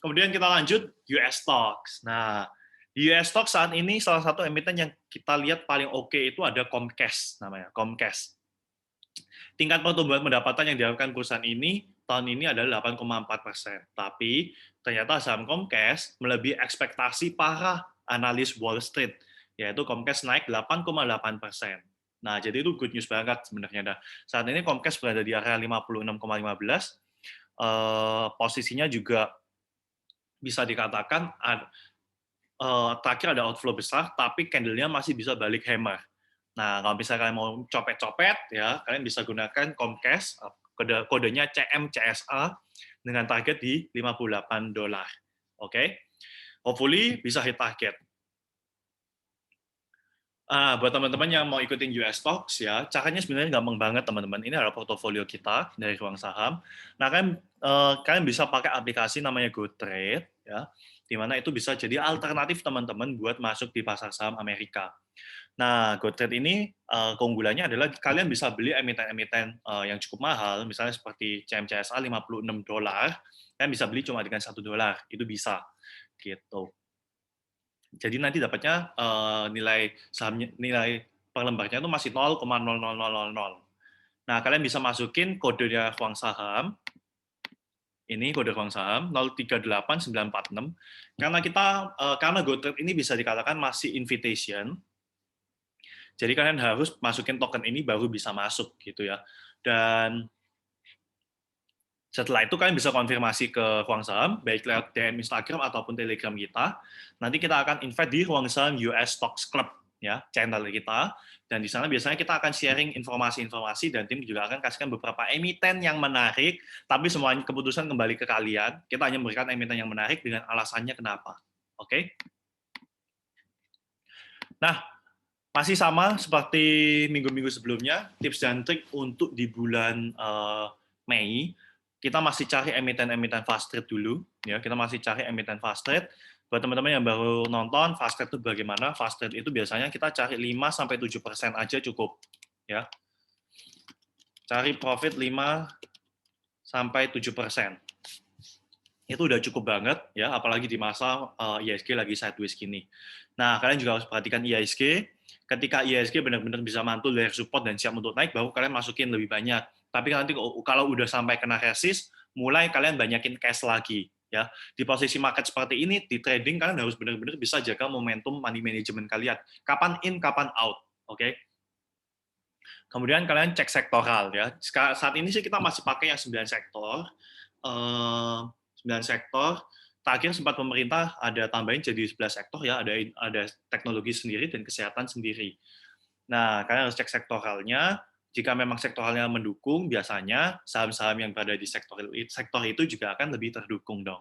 Kemudian kita lanjut US stocks. Nah, di US stocks saat ini salah satu emiten yang kita lihat paling oke itu ada Comcast namanya, Comcast. Tingkat pertumbuhan pendapatan yang diharapkan perusahaan ini tahun ini adalah 8,4%. Tapi ternyata saham Comcast melebihi ekspektasi para analis Wall Street, yaitu Comcast naik 8,8%. Nah, jadi itu good news banget sebenarnya. Nah, saat ini Comcast berada di area 56,15. Posisinya juga bisa dikatakan terakhir ada outflow besar, tapi candle-nya masih bisa balik hammer. Nah, kalau misalnya kalian mau copet-copet, ya kalian bisa gunakan Comcast, kodenya CMCSA, dengan target di $58. Oke? Hopefully bisa hit target. Buat teman-teman yang mau ikutin US Stocks ya, caranya sebenarnya gampang banget teman-teman. Ini adalah portofolio kita dari ruang saham. Nah, kalian bisa pakai aplikasi namanya GoTrade ya, di mana itu bisa jadi alternatif teman-teman buat masuk di pasar saham Amerika. Nah, GoTrade ini keunggulannya adalah kalian bisa beli emiten-emiten yang cukup mahal, misalnya seperti CMCSA $56, kalian bisa beli cuma dengan $1, itu bisa gitu. Jadi nanti dapatnya nilai per lembarnya itu masih 0,00000. Nah, kalian bisa masukin kodenya ruang saham, ini kode ruang saham 038946. Karena GoTrade ini bisa dikatakan masih invitation, jadi kalian harus masukin token ini baru bisa masuk gitu ya. Dan setelah itu kalian bisa konfirmasi ke ruang saham, baik lewat DM Instagram ataupun Telegram kita. Nanti kita akan invite di ruang saham US Stocks Club, ya, channel kita. Dan di sana biasanya kita akan sharing informasi-informasi dan tim juga akan kasihkan beberapa emiten yang menarik, tapi semuanya keputusan kembali ke kalian. Kita hanya memberikan emiten yang menarik dengan alasannya kenapa. Oke? Nah, masih sama seperti minggu-minggu sebelumnya, tips dan trik untuk di bulan Mei, kita masih cari emiten-emiten fast trade dulu, ya. Kita masih cari emiten fast trade. Buat teman-teman yang baru nonton, fast trade itu bagaimana? Fast trade itu biasanya kita cari 5-7% aja cukup, ya. Cari profit 5-7%. Itu udah cukup banget, ya, apalagi di masa IHSG lagi sideways gini. Nah, kalian juga harus perhatikan IHSG. Ketika IHSG benar-benar bisa mantul dari support dan siap untuk naik, baru kalian masukin lebih banyak. Tapi nanti kalau udah sampai kena resist, mulai kalian banyakin cash lagi. Ya, di posisi market seperti ini, di trading kalian harus benar-benar bisa jaga momentum money management kalian. Kapan in, kapan out. Oke? Kemudian kalian cek sektoral ya. Saat ini sih kita masih pakai yang 9 sektor. 9 sektor. Terakhir sempat pemerintah ada tambahin jadi 11 sektor ya, ada teknologi sendiri dan kesehatan sendiri. Nah, kalian harus cek sektoralnya. Jika memang sektoralnya mendukung, biasanya saham-saham yang berada di sektor itu juga akan lebih terdukung dong.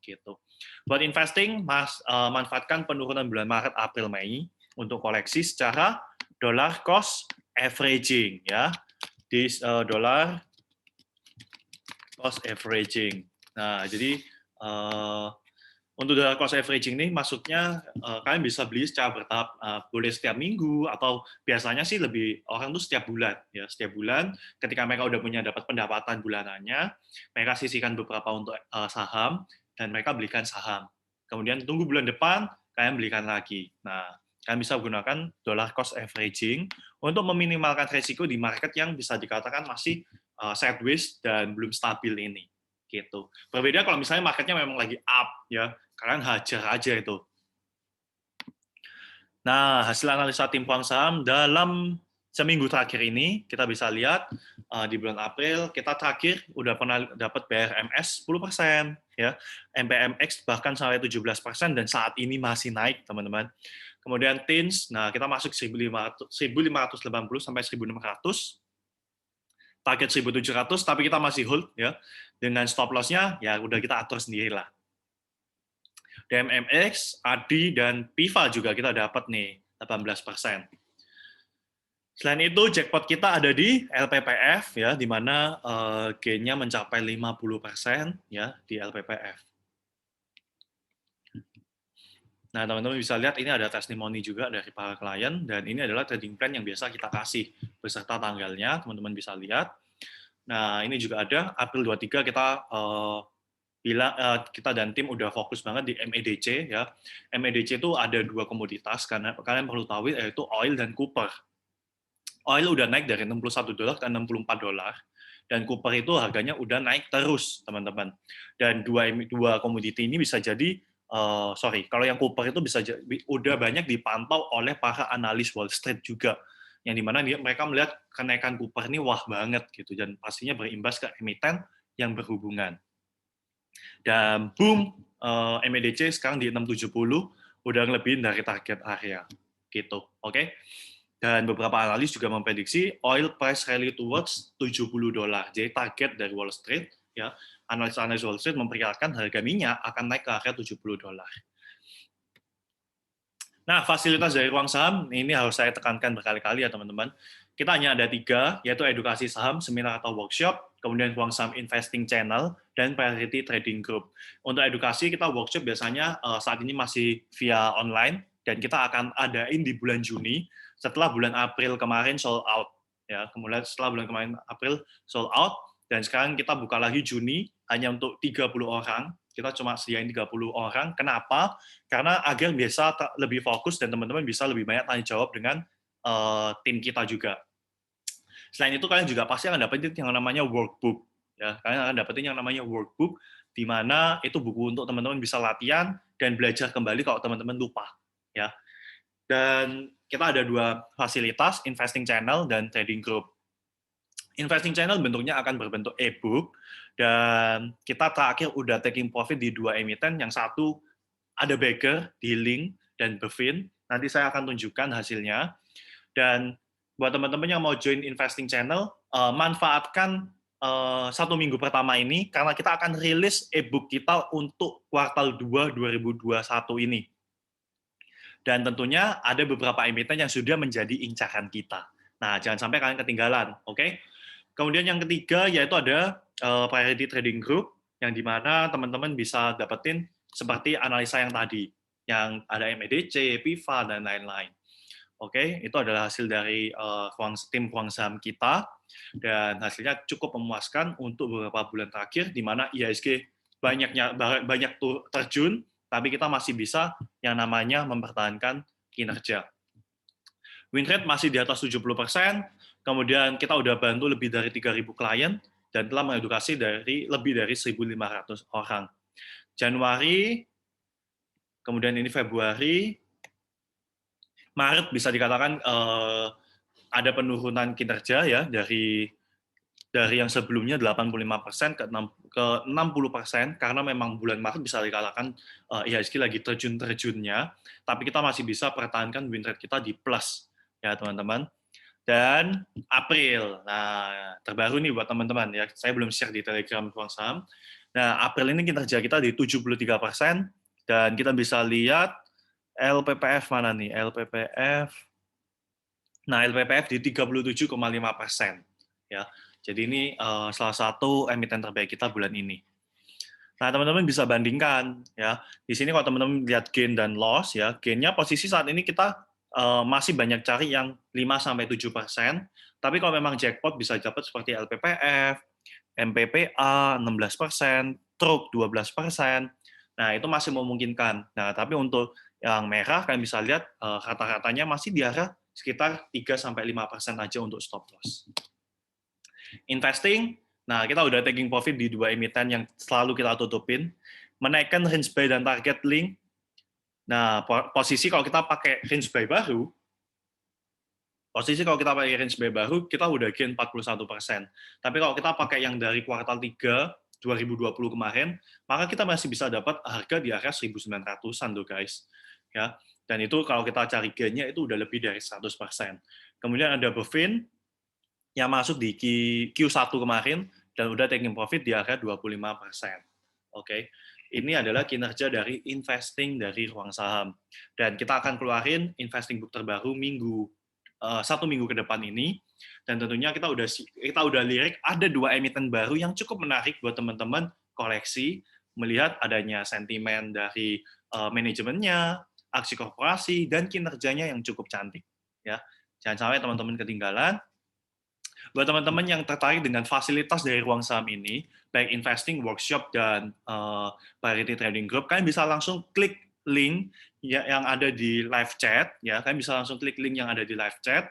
Gitu. Buat investing, manfaatkan penurunan bulan Maret, April, Mei untuk koleksi secara dollar cost averaging ya. Di dollar cost averaging. Nah, jadi untuk dollar cost averaging ini maksudnya kalian bisa beli secara bertahap, boleh setiap minggu atau biasanya sih lebih orang tuh setiap bulan ya. Setiap bulan ketika mereka udah punya dapat pendapatan bulanannya, mereka sisihkan beberapa untuk saham dan mereka belikan saham. Kemudian tunggu bulan depan kalian belikan lagi. Nah, kalian bisa gunakan dollar cost averaging untuk meminimalkan risiko di market yang bisa dikatakan masih sideways dan belum stabil ini gitu. Berbeda kalau misalnya marketnya memang lagi up ya, kalian hajar aja itu. Nah, hasil analisa tim Puang Saham dalam seminggu terakhir ini kita bisa lihat di bulan April kita terakhir udah pernah dapat BRMS 10% ya, MPMX bahkan sampai 17% dan saat ini masih naik teman-teman. Kemudian TINS, nah kita masuk 1580 sampai 1600. Target 1700 tapi kita masih hold ya. Dengan stop loss-nya ya udah kita atur sendiri lah. DMMX, ADI dan PIVA juga kita dapat nih 18%. Selain itu jackpot kita ada di LPPF ya, di mana gain-nya mencapai 50% ya di LPPF. Nah, teman-teman bisa lihat ini ada testimoni juga dari para klien dan ini adalah trading plan yang biasa kita kasih beserta tanggalnya, teman-teman bisa lihat. Nah, ini juga ada April 23 kita dan tim udah fokus banget di MEDC ya. MEDC itu ada dua komoditas karena kalian perlu tahu yaitu oil dan copper. Oil udah naik dari $61 ke $64 dan copper itu harganya udah naik terus, teman-teman. Dan dua komoditi ini bisa jadi kalau yang copper itu bisa jadi, udah banyak dipantau oleh para analis Wall Street juga, yang dimana mereka melihat kenaikan copper ini wah banget gitu dan pastinya berimbas ke emiten yang berhubungan. Dan boom, MEDC sekarang di 670 udah lebih dari target area gitu, oke? Dan beberapa analis juga memprediksi oil price rally towards $70. Jadi target dari Wall Street ya, analis Wall Street memperkirakan harga minyak akan naik ke area $70. Nah, fasilitas dari ruang saham ini harus saya tekankan berkali-kali ya teman-teman. Kita hanya ada 3, yaitu edukasi saham, seminar atau workshop, kemudian ruang saham investing channel, dan priority trading group. Untuk edukasi kita workshop biasanya saat ini masih via online, dan kita akan adain di bulan Juni, setelah bulan April kemarin sold out. Ya, kemudian setelah bulan kemarin April sold out, dan sekarang kita buka lagi Juni, hanya untuk 30 orang, kita cuma sediain 30 orang. Kenapa? Karena agar bisa lebih fokus dan teman-teman bisa lebih banyak tanya jawab dengan tim kita juga. Selain itu kalian juga pasti akan dapetin yang namanya workbook. Ya, kalian akan dapetin yang namanya workbook, di mana itu buku untuk teman-teman bisa latihan dan belajar kembali kalau teman-teman lupa. Ya, dan kita ada 2 fasilitas, investing channel dan trading group. Investing channel bentuknya akan berbentuk e-book, dan kita terakhir udah taking profit di 2 emiten, yang satu ada Bagger, Healing, dan Bevin. Nanti saya akan tunjukkan hasilnya. Dan buat teman-teman yang mau join investing channel, manfaatkan 1 minggu pertama ini, karena kita akan rilis e-book kita untuk kuartal 2 2021 ini. Dan tentunya ada beberapa emiten yang sudah menjadi incaran kita. Nah, jangan sampai kalian ketinggalan, oke? Kemudian yang ketiga yaitu ada priority trading group, yang dimana teman-teman bisa dapetin seperti analisa yang tadi, yang ada MEDC, PIVA, dan lain-lain. Oke, itu adalah hasil dari tim ruang saham kita, dan hasilnya cukup memuaskan untuk beberapa bulan terakhir, di mana IHSG banyak terjun, tapi kita masih bisa yang namanya mempertahankan kinerja. Win rate masih di atas 70%, kemudian kita udah bantu lebih dari 3.000 klien, dan telah mengedukasi lebih dari 1.500 orang. Januari, kemudian ini Februari, Maret bisa dikatakan ada penurunan kinerja ya, dari yang sebelumnya 85% ke 60%, karena memang bulan Maret bisa dikatakan IHSG lagi terjun-terjunnya, tapi kita masih bisa pertahankan win rate kita di plus ya teman-teman. Dan April, nah terbaru nih buat teman-teman ya, saya belum share di Telegram ruang saham. Nah, April ini kinerja kita di 73%, dan kita bisa lihat LPPF mana nih? LPPF. Nah, LPPF di 37,5%. Ya. Jadi ini salah satu emiten terbaik kita bulan ini. Nah, teman-teman bisa bandingkan ya. Di sini kalau teman-teman lihat gain dan loss ya, gainnya posisi saat ini kita masih banyak cari yang 5-7%, tapi kalau memang jackpot bisa dapat seperti LPPF, MPPA 16%, Truk 12%. Nah, itu masih memungkinkan. Nah, tapi untuk yang merah kalian bisa lihat rata-ratanya masih di arah sekitar 3-5% aja untuk stop loss. Investing, nah kita udah taking profit di 2 emiten yang selalu kita tutupin, menaikkan range buy dan target link. Nah, posisi kalau kita pakai range buy baru, kita udah gain 41%. Tapi kalau kita pakai yang dari kuartal 3 2020 kemarin, maka kita masih bisa dapat harga di area 1.900-an tuh guys. Ya. Dan itu kalau kita cari gainnya itu udah lebih dari 100%. Kemudian ada Bevin yang masuk di Q1 kemarin dan udah taking profit di area 25%. Oke. Ini adalah kinerja dari investing dari ruang saham. Dan kita akan keluarin investing book terbaru 1 minggu ke depan ini, dan tentunya kita udah lirik ada 2 emiten baru yang cukup menarik buat teman-teman koleksi, melihat adanya sentimen dari manajemennya, aksi korporasi, dan kinerjanya yang cukup cantik. Ya, jangan sampai teman-teman ketinggalan. Buat teman-teman yang tertarik dengan fasilitas dari ruang saham ini, baik investing, workshop, dan priority trading group, kalian bisa langsung klik link yang ada di live chat, ya, kalian bisa langsung klik link yang ada di live chat.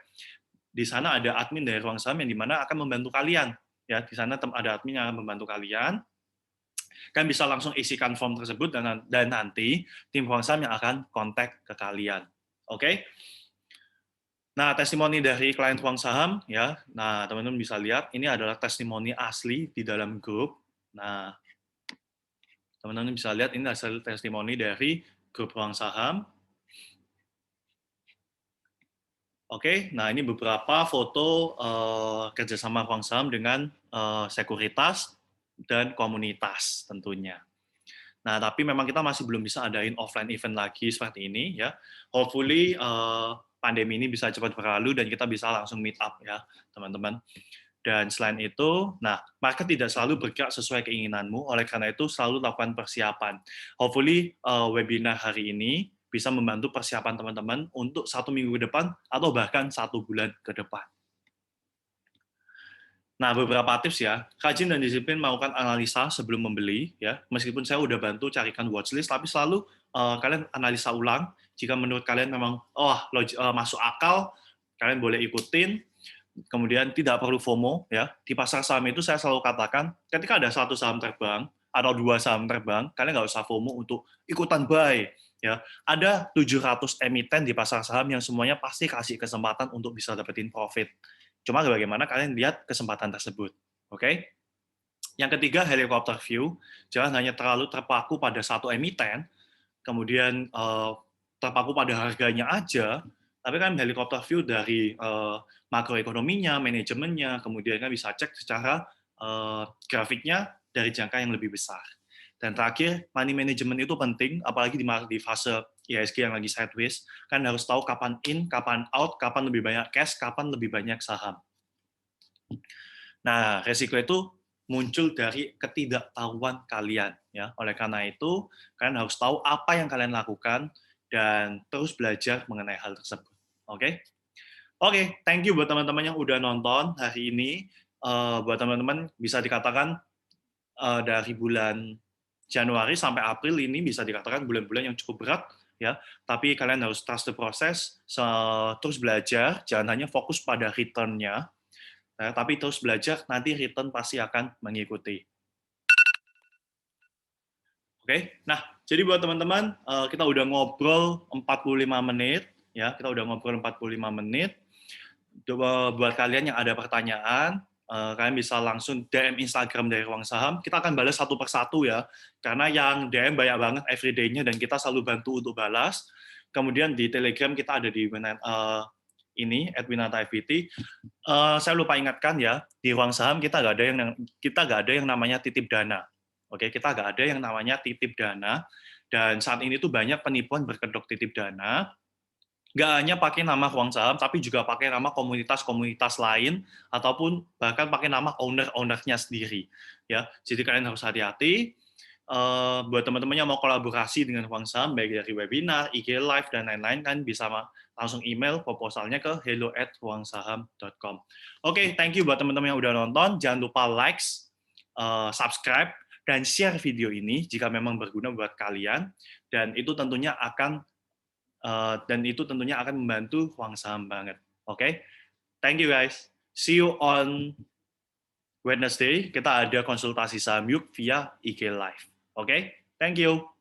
Di sana ada admin dari ruang saham yang dimana akan membantu kalian, ya, di sana ada admin yang akan membantu kalian. Kalian bisa langsung isikan form tersebut dan nanti tim ruang saham yang akan kontak ke kalian. Oke? Nah, testimoni dari klien ruang saham, ya. Nah, teman-teman bisa lihat ini adalah testimoni asli di dalam grup. Nah, teman-teman bisa lihat ini hasil testimoni dari grup ruang saham. Oke, nah ini beberapa foto kerjasama ruang saham dengan sekuritas dan komunitas tentunya. Nah, tapi memang kita masih belum bisa adain offline event lagi seperti ini ya. Hopefully pandemi ini bisa cepat berlalu dan kita bisa langsung meet up ya, teman-teman. Dan selain itu, nah, market tidak selalu bergerak sesuai keinginanmu, oleh karena itu selalu lakukan persiapan. Hopefully webinar hari ini bisa membantu persiapan teman-teman untuk 1 minggu ke depan atau bahkan 1 bulan ke depan. Nah, beberapa tips ya, rajin dan disiplin melakukan analisa sebelum membeli, ya. Meskipun saya udah bantu carikan watchlist, tapi selalu kalian analisa ulang. Jika menurut kalian memang, masuk akal, kalian boleh ikutin. Kemudian tidak perlu FOMO, ya. Di pasar saham itu saya selalu katakan, ketika ada satu saham terbang atau 2 saham terbang, kalian nggak usah FOMO untuk ikutan buy, ya. Ada 700 emiten di pasar saham yang semuanya pasti kasih kesempatan untuk bisa dapetin profit. Cuma bagaimana kalian lihat kesempatan tersebut. Oke? Yang ketiga, helicopter view. Jangan hanya terlalu terpaku pada satu emiten, kemudian terpaku pada harganya aja, tapi kan helicopter view dari makroekonominya, manajemennya, kemudian kan bisa cek secara grafiknya dari jangka yang lebih besar. Dan terakhir, money management itu penting, apalagi di fase IHSG yang lagi sideways, kan harus tahu kapan in, kapan out, kapan lebih banyak cash, kapan lebih banyak saham. Nah, resiko itu muncul dari ketidaktahuan kalian, ya. Oleh karena itu, kalian harus tahu apa yang kalian lakukan dan terus belajar mengenai hal tersebut. Oke? Oke, thank you buat teman-teman yang udah nonton hari ini. Buat teman-teman bisa dikatakan dari bulan Januari sampai April ini bisa dikatakan bulan-bulan yang cukup berat, ya. Tapi kalian harus trust the process, terus belajar, jangan hanya fokus pada return-nya, tapi terus belajar, nanti return pasti akan mengikuti. Oke, nah jadi buat teman-teman, kita udah ngobrol 45 menit, ya, kita udah ngobrol 45 menit. Buat kalian yang ada pertanyaan, kalian bisa langsung DM Instagram dari Ruang Saham. Kita akan balas satu persatu ya, karena yang DM banyak banget everyday-nya dan kita selalu bantu untuk balas. Kemudian di Telegram kita ada di ini @winata_FPT. Saya lupa ingatkan ya, di Ruang Saham kita nggak ada yang namanya titip dana. Oke, kita nggak ada yang namanya titip dana. Dan saat ini tuh banyak penipuan berkedok titip dana, nggak hanya pakai nama Ruang Saham, tapi juga pakai nama komunitas-komunitas lain, ataupun bahkan pakai nama owner-ownernya sendiri. Ya, jadi kalian harus hati-hati. Buat teman-teman yang mau kolaborasi dengan Ruang Saham, baik dari webinar, IG Live, dan lain-lain, kan bisa langsung email proposalnya ke hello@ruangsaham.com. Oke, thank you buat teman-teman yang udah nonton. Jangan lupa likes, subscribe, dan share video ini jika memang berguna buat kalian. Dan itu tentunya akan membantu Ruang Saham banget. Oke? Thank you guys. See you on Wednesday. Kita ada konsultasi saham yuk via IG Live. Oke? Thank you.